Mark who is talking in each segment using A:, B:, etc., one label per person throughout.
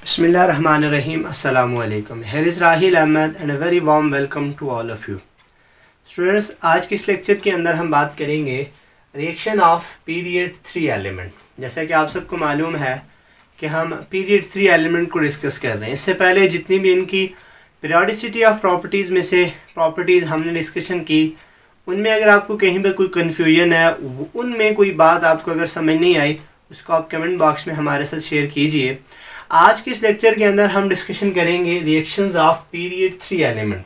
A: Bismillahirrahmanirrahim. Assalamu alaikum. Here is Rahil Ahmed and a very warm welcome to all of you. Students, आज के इस lecture के अंदर हम बात करेंगे रिएक्शन ऑफ पीरियड 3 एलिमेंट। जैसा कि आप सबको मालूम है कि हम पीरियड 3 एलिमेंट को डिस्कस कर रहे हैं। इससे पहले जितनी भी इनकी पीरियोडिसिटी ऑफ प्रॉपर्टीज़ में से प्रॉपर्टीज़ हमने डिस्कशन की, उनमें अगर आपको कहीं पर कोई कन्फ्यूजन है, उनमें कोई बात आपको अगर समझ नहीं आई, उसको आप कमेंट बॉक्स में हमारे साथ शेयर कीजिए। आज के इस लेक्चर के अंदर हम डिस्कशन करेंगे reactions of period 3 element.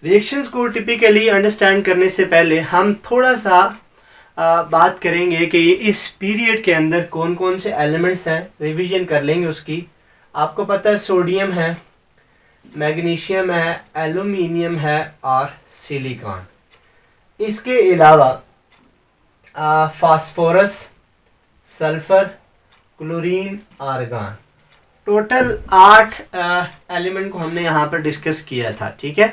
A: Reactions को टिपिकली अंडरस्टैंड करने से पहले हम थोड़ा सा बात करेंगे कि इस पीरियड के अंदर कौन कौन से एलिमेंट्स हैं, रिवीजन कर लेंगे उसकी। आपको पता है सोडियम है, मैग्नीशियम है, एल्यूमिनियम है और सिलिकॉन। इसके अलावा phosphorus, sulphur, chlorine, argon, total 8 element को हमने यहाँ पर डिस्कस किया था। ठीक है,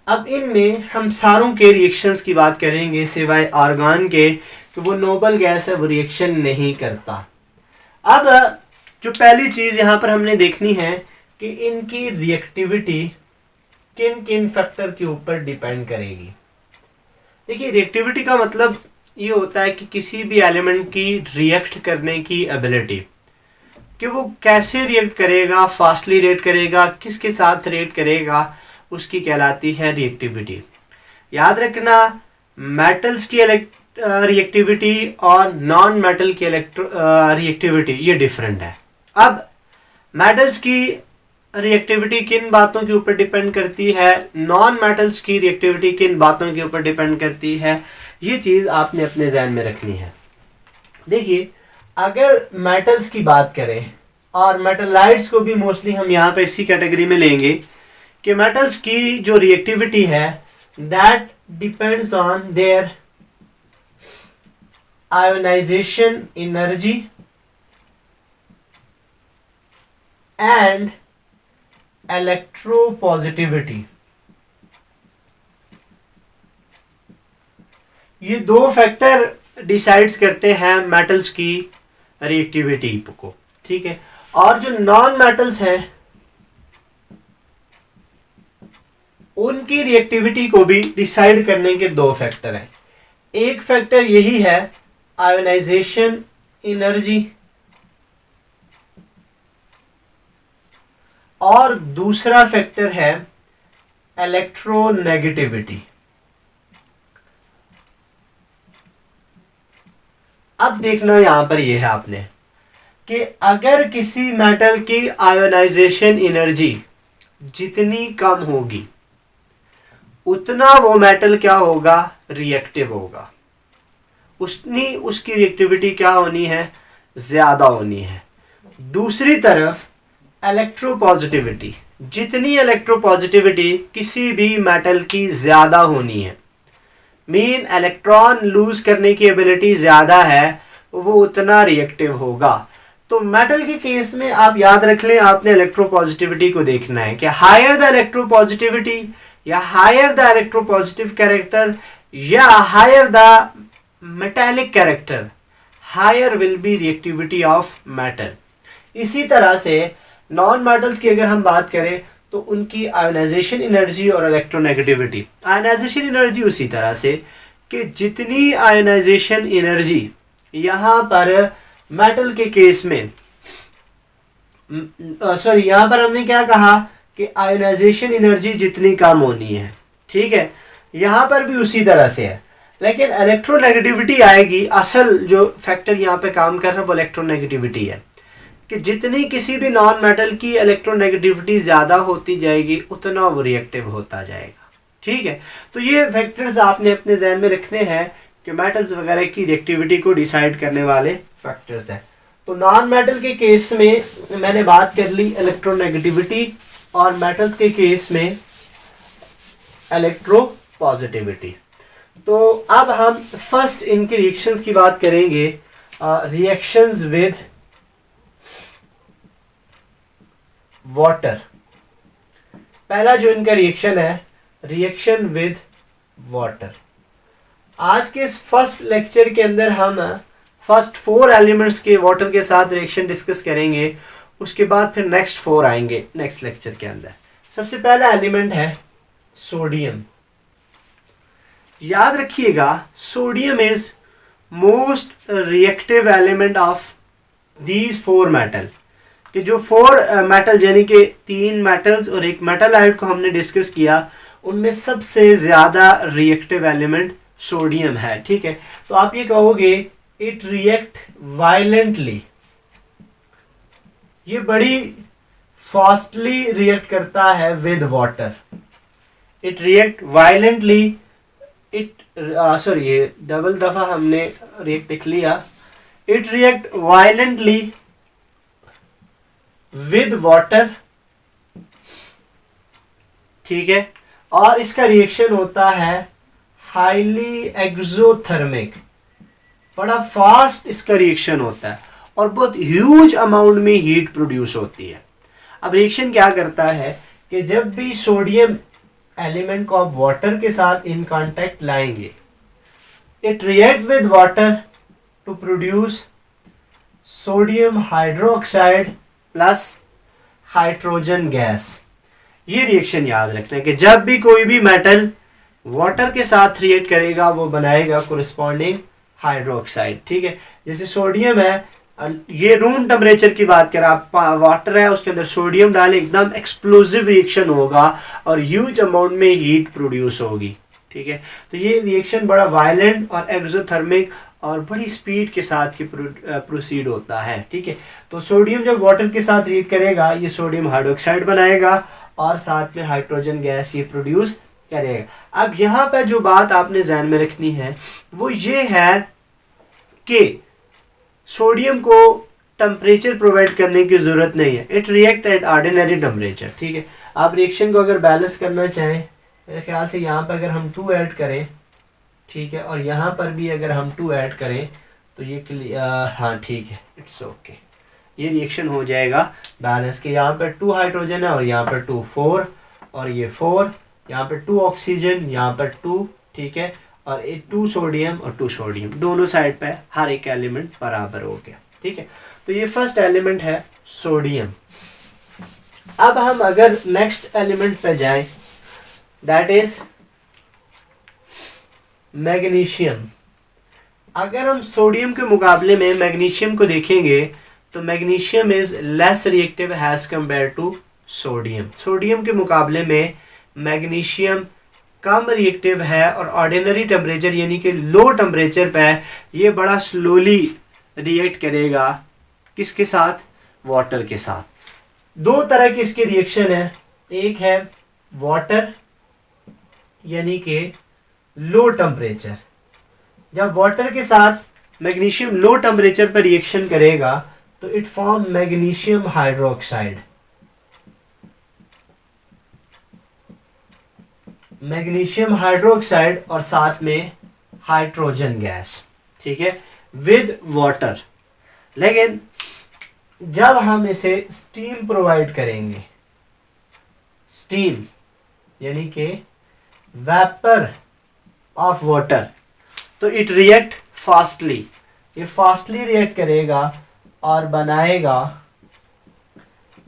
A: अब इनमें हम सारों के रिएक्शंस की बात करेंगे सिवाय आर्गन के कि वो नोबल गैस है, वो रिएक्शन नहीं करता। अब जो पहली चीज़ यहाँ पर हमने देखनी है कि इनकी रिएक्टिविटी किन किन फैक्टर के ऊपर डिपेंड करेगी। देखिए, रिएक्टिविटी का मतलब ये होता है कि किसी भी एलिमेंट की रिएक्ट करने की एबिलिटी, कि वो कैसे रिएक्ट करेगा, फास्टली रिएक्ट करेगा, किसके साथ रिएक्ट करेगा, उसकी कहलाती है रिएक्टिविटी। याद रखना, मेटल्स की रिएक्टिविटी और नॉन मेटल की रिएक्टिविटी ये डिफरेंट है। अब मेटल्स की रिएक्टिविटी किन बातों के ऊपर डिपेंड करती है, नॉन मेटल्स की रिएक्टिविटी किन बातों के ऊपर डिपेंड करती है, ये चीज़ आपने अपने जहन में रखनी है। देखिए, अगर मेटल्स की बात करें, और मेटलाइट्स को भी मोस्टली हम यहाँ पे इसी कैटेगरी में लेंगे कि मेटल्स की जो रिएक्टिविटी है that depends on their ionization energy and electropositivity. ये दो फैक्टर डिसाइड्स करते हैं मेटल्स की रिएक्टिविटी को। ठीक है, और जो नॉन मेटल्स हैं उनकी रिएक्टिविटी को भी डिसाइड करने के दो फैक्टर हैं। एक फैक्टर यही है आयोनाइजेशन एनर्जी, और दूसरा फैक्टर है इलेक्ट्रोनेगेटिविटी। अब देखना यहां पर यह है आपने कि अगर किसी मेटल की आयोनाइजेशन एनर्जी जितनी कम होगी उतना वो मेटल क्या होगा, रिएक्टिव होगा। उसकी रिएक्टिविटी क्या होनी है, ज्यादा होनी है। दूसरी तरफ इलेक्ट्रोपॉजिटिविटी, जितनी इलेक्ट्रोपॉजिटिविटी किसी भी मेटल की ज्यादा होनी है, मीन इलेक्ट्रॉन लूज करने की एबिलिटी ज्यादा है, वो उतना रिएक्टिव होगा। तो मेटल के केस में आप याद रख लें, आपने इलेक्ट्रोपॉजिटिविटी को देखना है कि हायर द इलेक्ट्रोपॉजिटिविटी या हायर द इलेक्ट्रोपॉजिटिव कैरेक्टर या higher the metallic character, higher will be reactivity of metal. इसी तरह से नॉन मेटल्स की अगर हम बात करें तो उनकी आयोनाइजेशन एनर्जी और इलेक्ट्रोनेगेटिविटी। आयोनाइजेशन एनर्जी उसी तरह से कि जितनी आयोनाइजेशन एनर्जी यहाँ पर मेटल के केस में, यहाँ पर हमने क्या कहा कि आयोनाइजेशन एनर्जी जितनी कम होनी है। ठीक है, यहाँ पर भी उसी तरह से है, लेकिन इलेक्ट्रोनेगेटिविटी आएगी। असल जो फैक्टर यहाँ पे काम कर रहा है वो इलेक्ट्रोनेगेटिविटी है कि जितनी किसी भी नॉन मेटल की इलेक्ट्रोनेगेटिविटी ज़्यादा होती जाएगी उतना वो रिएक्टिव होता जाएगा। ठीक है, तो ये फैक्टर्स आपने अपने जहन में रखने हैं कि मेटल्स वगैरह की रिएक्टिविटी को डिसाइड करने वाले फैक्टर्स हैं। तो नॉन मेटल के केस में मैंने बात कर ली इलेक्ट्रोनेगेटिविटी, और मेटल्स के केस में इलेक्ट्रोपॉजिटिविटी। तो अब हम फर्स्ट इनकी रिएक्शंस की बात करेंगे, रिएक्शंस विद वाटर। पहला जो इनका रिएक्शन है, रिएक्शन विद वाटर। आज के इस फर्स्ट लेक्चर के अंदर हम फर्स्ट 4 एलिमेंट्स के वाटर के साथ रिएक्शन डिस्कस करेंगे। उसके बाद फिर नेक्स्ट 4 आएंगे नेक्स्ट लेक्चर के अंदर। सबसे पहला एलिमेंट है सोडियम। याद रखिएगा sodium is most reactive element of these 4 metal, कि जो 4 मेटल यानी कि 3 मेटल्स और एक मेटल हाइड को हमने डिस्कस किया, उनमें सबसे ज्यादा रिएक्टिव एलिमेंट सोडियम है। ठीक है, तो आप ये कहोगे इट रिएक्ट वायलेंटली, ये बड़ी फास्टली रिएक्ट करता है with water. It react violently, it sorry ये डबल दफा हमने रिएक्ट लिख लिया। It react violently with water, ठीक है, और इसका रिएक्शन होता है हाईली एक्सोथर्मिक, बड़ा फास्ट इसका रिएक्शन होता है और बहुत ह्यूज अमाउंट में हीट प्रोड्यूस होती है। अब रिएक्शन क्या करता है कि जब भी सोडियम एलिमेंट को आप वाटर के साथ इन कांटेक्ट लाएंगे, it react with water to produce sodium hydroxide plus hydrogen gas. ये रिएक्शन याद रखना है कि जब भी कोई भी मेटल वाटर के साथ रिएक्ट करेगा वो बनाएगा कोरिस्पॉन्डिंग हाइड्रोक्साइड। ठीक है, जैसे सोडियम है, ये रूम टेम्परेचर की बात करें, आप वाटर है उसके अंदर सोडियम डालें, एकदम एक्सप्लोसिव रिएक्शन होगा और ह्यूज अमाउंट में हीट प्रोड्यूस होगी। ठीक है, तो ये रिएक्शन बड़ा वायलेंट और एक्सोथर्मिक और बड़ी स्पीड के साथ ही प्रोसीड होता है। ठीक है, तो सोडियम जब वाटर के साथ रिएक्ट करेगा ये सोडियम हाइड्रोक्साइड बनाएगा और साथ में हाइड्रोजन गैस ये प्रोड्यूस करेगा। अब यहाँ पर जो बात आपने ध्यान में रखनी है वो ये है कि सोडियम को टेम्परेचर प्रोवाइड करने की जरूरत नहीं है, it react eight ordinary temperature. ठीक है, आप रिएक्शन को अगर बैलेंस करना चाहें, मेरे ख्याल से यहाँ पर अगर हम 2 ऐड करें, ठीक है, और यहाँ पर भी अगर हम 2 ऐड करें तो ये हाँ ठीक है, इट्स ओके, ये रिएक्शन हो जाएगा बैलेंस के। यहाँ पर 2 हाइड्रोजन है और यहाँ पर 2 4 और ये 4, यहाँ पर 2 ऑक्सीजन, यहाँ पर 2, ठीक है, और 2 सोडियम और 2 सोडियम, दोनों साइड पे हर एक एलिमेंट बराबर हो गया। ठीक है, तो ये फर्स्ट एलिमेंट है सोडियम। अब हम अगर नेक्स्ट एलिमेंट पे जाएं, दैट इज मैग्नीशियम। अगर हम सोडियम के मुकाबले में मैग्नीशियम को देखेंगे तो magnesium is less reactive as compare to sodium. Sodium के मुकाबले में मैग्नीशियम कम रिएक्टिव है और ऑर्डिनरी टेम्परेचर यानी कि लो टेम्परेचर पे ये बड़ा स्लोली रिएक्ट करेगा, किसके साथ? वाटर के साथ। 2 तरह की इसके रिएक्शन है, एक है वाटर यानी कि लो टेम्परेचर, जब वाटर के साथ मैग्नीशियम लो टेम्परेचर पर रिएक्शन करेगा तो it form magnesium hydroxide. Magnesium hydroxide और साथ में हाइड्रोजन गैस, ठीक है, विद वाटर। लेकिन जब हम इसे स्टीम प्रोवाइड करेंगे, स्टीम यानी कि वेपर ऑफ वाटर, तो इट रिएक्ट फास्टली, ये फास्टली रिएक्ट करेगा और बनाएगा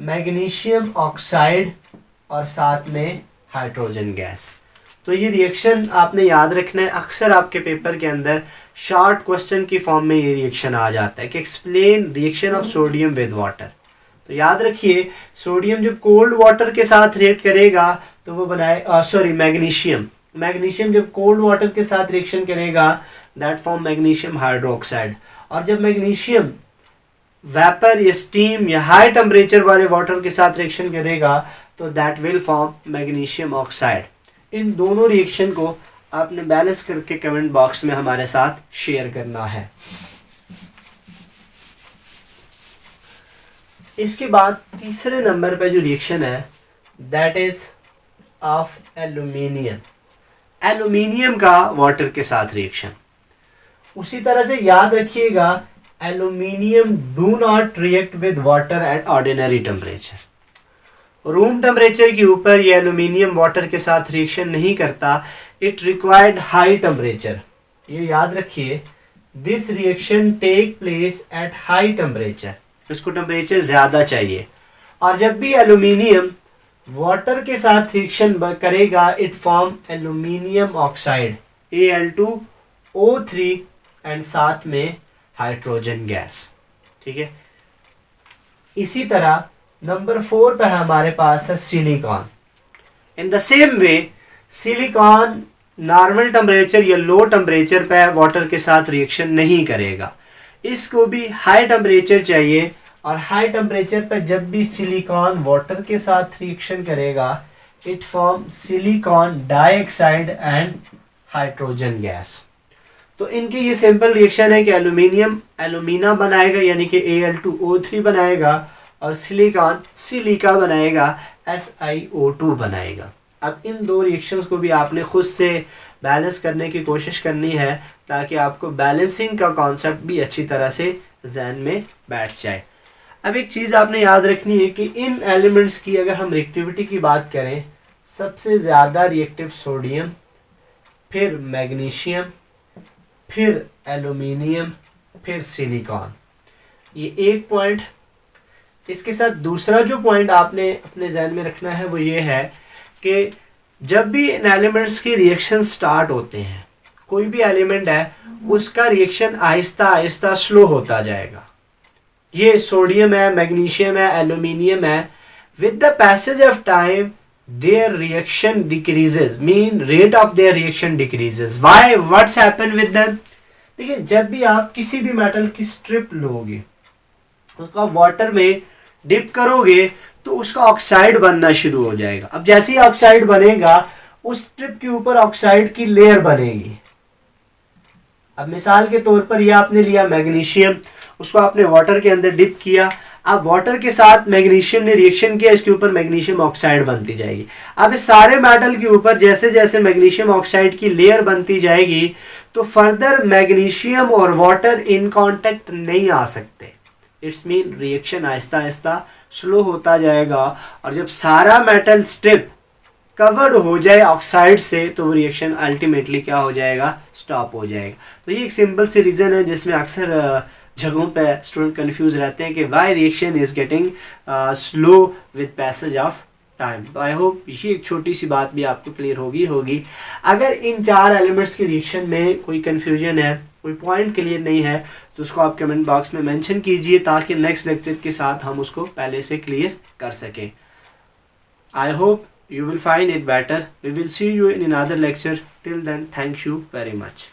A: मैग्नीशियम ऑक्साइड और साथ में हाइड्रोजन गैस। तो ये रिएक्शन आपने याद रखना है, अक्सर आपके पेपर के अंदर शॉर्ट क्वेश्चन की फॉर्म में ये रिएक्शन आ जाता है कि explain reaction of sodium with water. तो याद रखिए सोडियम जब कोल्ड वाटर के साथ रिएक्ट करेगा तो वो बनाए मैग्नीशियम जब कोल्ड वाटर के साथ रिएक्शन करेगा दैट फॉर्म मैग्नीशियम हाइड्रोक्साइड, और जब मैग्नीशियम वेपर या स्टीम या हाई टेम्परेचर वाले वाटर के साथ रिएक्शन करेगा तो that will form magnesium oxide. इन दोनों रिएक्शन को आपने बैलेंस करके कमेंट बॉक्स में हमारे साथ शेयर करना है। इसके बाद तीसरे नंबर पे जो रिएक्शन है that is of aluminium. Aluminium का वाटर के साथ रिएक्शन, उसी तरह से याद रखिएगा aluminium do not react with water at ordinary temperature. Room temperature के ऊपर ये एल्यूमिनियम वाटर के साथ रिएक्शन नहीं करता, इट रिक्वायर्ड हाई टेम्परेचर। ये याद रखिए, this reaction take place at high temperature. इसको टेम्परेचर ज़्यादा चाहिए। और जब भी एल्यूमिनियम वाटर के साथ रिएक्शन करेगा it form aluminium oxide Al2O3 and साथ में हाइड्रोजन गैस। ठीक है, इसी तरह नंबर 4 पे हमारे पास है silicon. In the same way silicon normal temperature या लो टेम्परेचर पे वाटर के साथ रिएक्शन नहीं करेगा, इसको भी हाई टेम्परेचर चाहिए। और हाई टेम्परेचर पे जब भी सिलिकॉन वाटर के साथ रिएक्शन करेगा it form silicon dioxide and hydrogen gas. तो इनकी ये सिंपल रिएक्शन है कि एल्यूमिनियम एल्यूमिना बनाएगा यानी कि Al2O3 बनाएगा और सिलिकॉन सिलिका बनाएगा SiO2 बनाएगा। अब इन दो रिएक्शंस को भी आपने खुद से बैलेंस करने की कोशिश करनी है ताकि आपको बैलेंसिंग का कॉन्सेप्ट भी अच्छी तरह से जहन में बैठ जाए। अब एक चीज़ आपने याद रखनी है कि इन एलिमेंट्स की अगर हम रिएक्टिविटी की बात करें, सबसे ज़्यादा रिएक्टिव सोडियम, फिर मैग्नीशियम, फिर एल्यूमिनियम, फिर सिलिकॉन। ये एक पॉइंट। इसके साथ दूसरा जो पॉइंट आपने अपने जहन में रखना है वो ये है कि जब भी इन एलिमेंट्स की रिएक्शन स्टार्ट होते हैं, कोई भी एलिमेंट है उसका रिएक्शन आहिस्ता आहिस्ता स्लो होता जाएगा। ये सोडियम है, मैग्नीशियम है, एल्यूमिनियम है, with the passage of time their reaction decreases, mean rate of their reaction decreases. Why? What's happen with them? देखिए, जब भी आप किसी भी मेटल की स्ट्रिप लोगे, उसका वाटर में डिप करोगे तो उसका ऑक्साइड बनना शुरू हो जाएगा। अब जैसे ही ऑक्साइड बनेगा उस स्ट्रिप के ऊपर ऑक्साइड की लेयर बनेगी। अब मिसाल के तौर पर ये आपने लिया मैग्नीशियम, उसको आपने वाटर के अंदर डिप किया, अब वाटर के साथ मैग्नीशियम ने रिएक्शन किया, इसके ऊपर मैग्नीशियम ऑक्साइड बनती जाएगी। अब इस सारे मेटल के ऊपर जैसे जैसे मैग्नीशियम ऑक्साइड की लेयर बनती जाएगी तो फर्दर मैग्नीशियम और वाटर इन कांटेक्ट नहीं आ सकते। It's mean reaction Aahista Aahista slow होता जाएगा और जब सारा मेटल स्ट्रिप कवर्ड हो जाए ऑक्साइड से तो वो रिएक्शन अल्टीमेटली क्या हो जाएगा, स्टॉप हो जाएगा। तो ये एक सिंपल सी रीज़न है जिसमें अक्सर जगहों पे स्टूडेंट कंफ्यूज रहते हैं कि why reaction is getting slow with passage of time. तो आई होप ये एक छोटी सी बात भी आपको क्लियर होगी। अगर इन 4 एलिमेंट्स के रिएक्शन में कोई कंफ्यूजन है, कोई पॉइंट क्लियर नहीं है तो उसको आप कमेंट बॉक्स में मेंशन कीजिए ताकि नेक्स्ट लेक्चर के साथ हम उसको पहले से क्लियर कर सकें। I hope you will find it better. We will see you in another lecture. Till then, thank you very much.